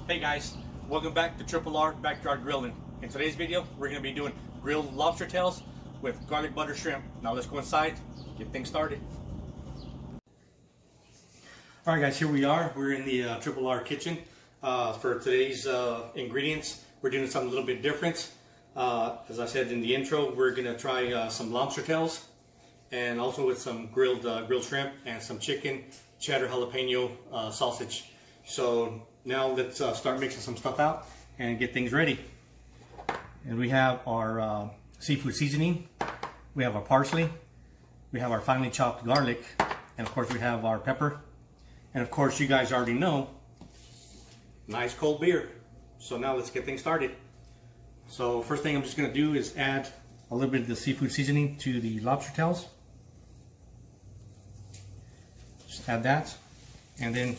Hey guys, welcome back to Triple R Backyard Grilling. In today's video, we're going to be doing grilled lobster tails with garlic butter shrimp. Now let's go inside, get things started. Alright guys, here we are. We're in the Triple R kitchen. For today's ingredients, we're doing something a little bit different. As I said in the intro, we're going to try some lobster tails and also with some grilled shrimp and some chicken, cheddar jalapeno sausage. So now let's start mixing some stuff out and get things ready. And we have our seafood seasoning, we have our parsley, we have our finely chopped garlic, and of course we have our pepper. And of course you guys already know, nice cold beer. So now let's get things started. So first thing I'm just going to do is add a little bit of the seafood seasoning to the lobster tails. Just add that and then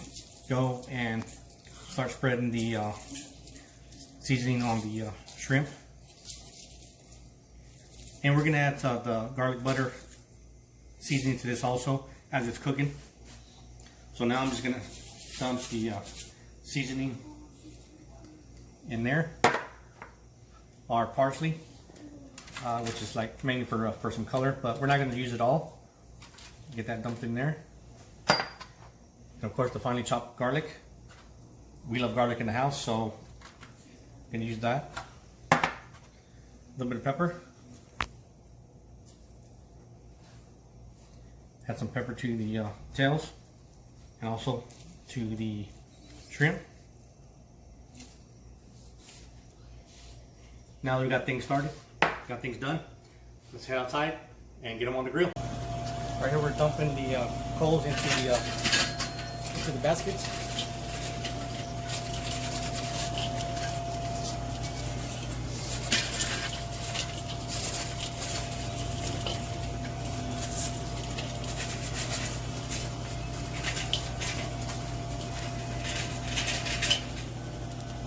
go and start spreading the seasoning on the shrimp. And we're going to add the garlic butter seasoning to this also as it's cooking. So now I'm just going to dump the seasoning in there. Our parsley, which is like mainly for some color, but we're not going to use it all. Get that dumped in there. And of course the finely chopped garlic. We love garlic in the house, so I'm going to use that. A little bit of pepper. Add some pepper to the tails and also to the shrimp. Now that we got things started, got things done, let's head outside and get them on the grill. Right here we're dumping the coals into the baskets.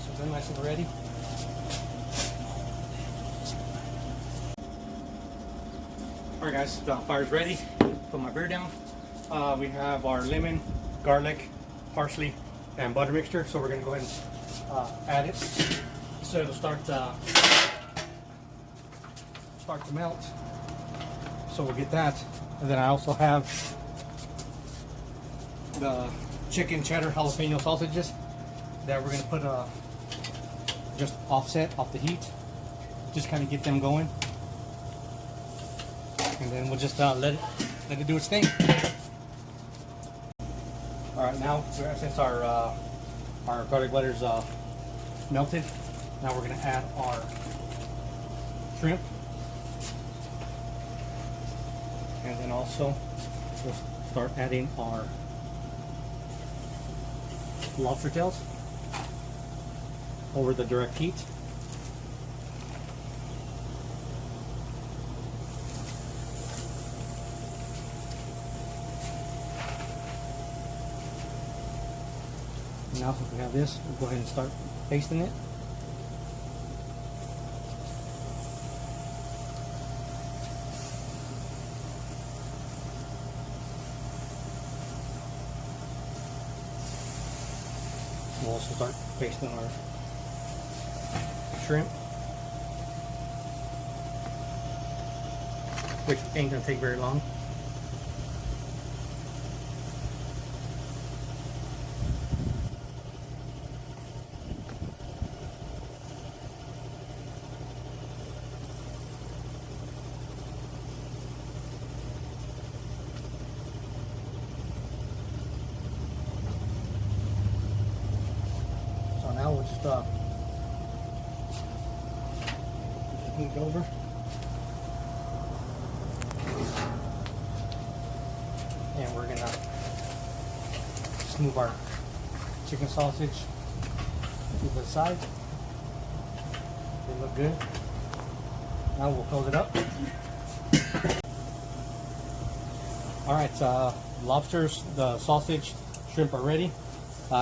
So they're nice and ready. Alright guys, the fire's ready. Put my beer down. We have our lemon, garlic, parsley, and butter mixture. So we're going to go ahead and add it. So it'll start to melt. So we'll get that. And then I also have the chicken cheddar jalapeno sausages that we're going to put just offset off the heat. Just kind of get them going. And then we'll just let it do its thing. All right, now since our garlic butter's melted, now we're going to add our shrimp, and then also we'll start adding our lobster tails over the direct heat. Now since we have this, we'll go ahead and start basting it. We'll also start basting our shrimp, which ain't gonna take very long. Now we'll just move it over. And we're gonna just move our chicken sausage to the side. They look good. Now we'll close it up. Alright, lobsters, the sausage, shrimp are ready.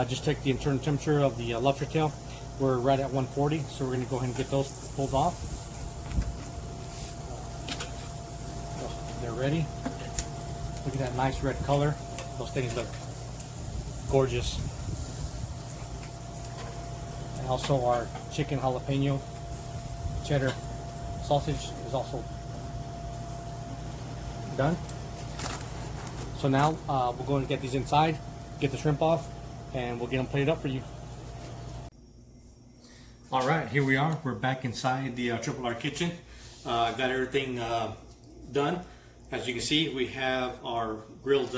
Just check the internal temperature of the lobster tail. We're right at 140, so we're going to go ahead and get those pulled off. They're ready. Look at that nice red color. Those things look gorgeous. also our chicken jalapeno cheddar sausage is also done. So now we're going to get these inside, get the shrimp off, and we'll get them plated up for you. All right, here we are. We're back inside the Triple R kitchen. Got everything done. As you can see, we have our grilled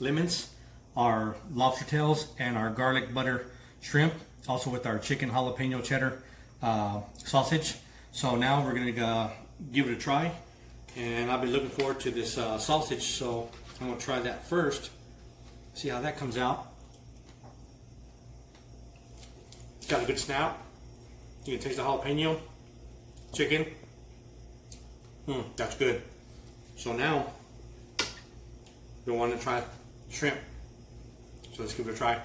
lemons, our lobster tails, and our garlic butter shrimp, also with our chicken jalapeno cheddar sausage. So now we're gonna give it a try, and I've been looking forward to this sausage, so I'm gonna try that first, see how that comes out. It's got a good snap. You can taste the jalapeno, chicken. That's good. So now we want to try shrimp. So let's give it a try.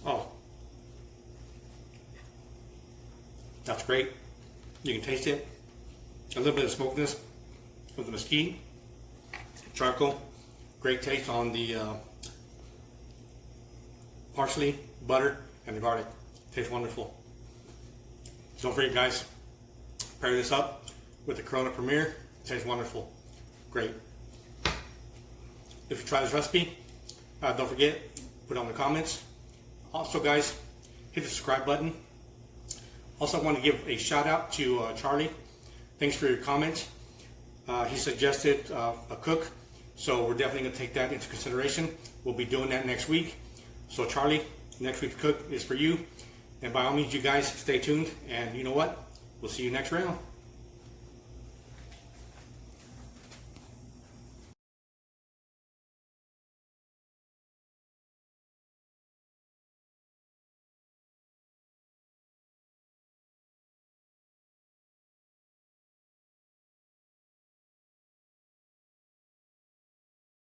Oh, that's great. You can taste it. A little bit of smokiness with the mesquite, charcoal. Great taste on the parsley, butter, and the garlic. Tastes wonderful. Don't forget, guys, pair this up with the Corona Premier. Tastes wonderful. Great. If you try this recipe, don't forget, put it on the comments. Also, guys, hit the subscribe button. Also, I want to give a shout out to Charlie. Thanks for your comments. He suggested a cook, so we're definitely going to take that into consideration. We'll be doing that next week. So Charlie, next week's cook is for you. And by all means, you guys stay tuned. And you know what? We'll see you next round.